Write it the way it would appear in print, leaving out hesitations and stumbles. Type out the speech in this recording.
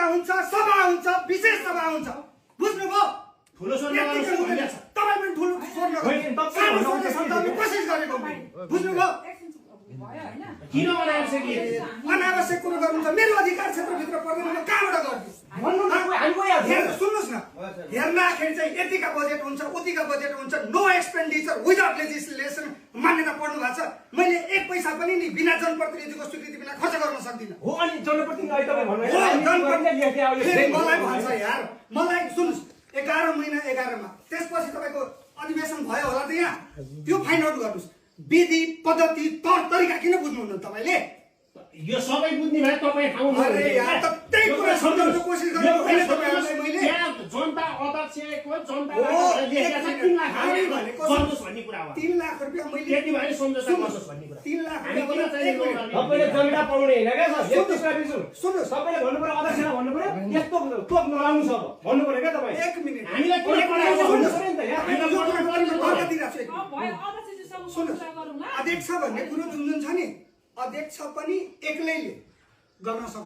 पत्रिका हुन्छ, सभा हुन्छ, विशेष सभा हुन्छ, बुझ्नुभयो? ठुलो स्वर लगाउनु भन्ने छ। तपाईँ पनि ठुलो स्वर लगाउनु, सानो स्वरले सम्झाउने कोसिस गरेको, बुझ्नुभयो? किन अनावश्यक अनावश्यक कुरो गर्नुहुन्छ? मेरो अधिकार क्षेत्रभित्र पर्दैन, म कहाँबाट गर्छु? सुन्नुहोस् न, हेर्दाखेरि चाहिँ यतिका बजेट हुन्छ, उतिका बजेट हुन्छ, नो एक्सपेन्डिचर विदाउट लेजिस्लेसन मान्यता पढ्नु भएको छ। मैले एक पैसा पनि नि बिना जनप्रतिनिधिको स्वीकृति बिना खर्च गर्न सक्दिनँ। हो अनि जनप्रतिनिधि अहिले तपाईँ भन्नु मलाई भन्छ यार, मलाई सुन्नुहोस्, 11 महिना 11 मा त्यसपछि तपाईँको अधिवेशन भयो होला त यहाँ, त्यो फाइन्ड आउट गर्नुहोस्। विधि पद्धति तौर तरिका किन बुझ्नुहुन्न तपाईँले? यो सबै बुझ्ने भए तपाईँ ठाउँ अरे यार, त त्यही कुरा सम्झाउन कोसिस गरेको होइन तपाईँहरूलाई मैले। जनता अध्यक्षको जनता गर्नुहोस् भन्ने कुरा हो। 3 लाख रुपैयाँ मैले त्यति भए सम्झौता गर्नुहोस् भन्ने कुरा। 3 लाख हामी किन चाहिँ तपाईँले जमिना पाउने होइन क्या सर? सुन्नुहोस्, तपाईँले भन्नु पर्यो, अध्यक्षलाई भन्नु पर्यो यस्तो तोप नलाउनु छ भन्नु पर्यो क्या तपाईँ? 1 मिनेट हामीलाई किन पढाएको भन्नु पर्यो नि त यार। अध्यक्ष भन्ने कुरो जुन छ नि, अध्यक्ष पनि एक्लैले गर्न सक्छ।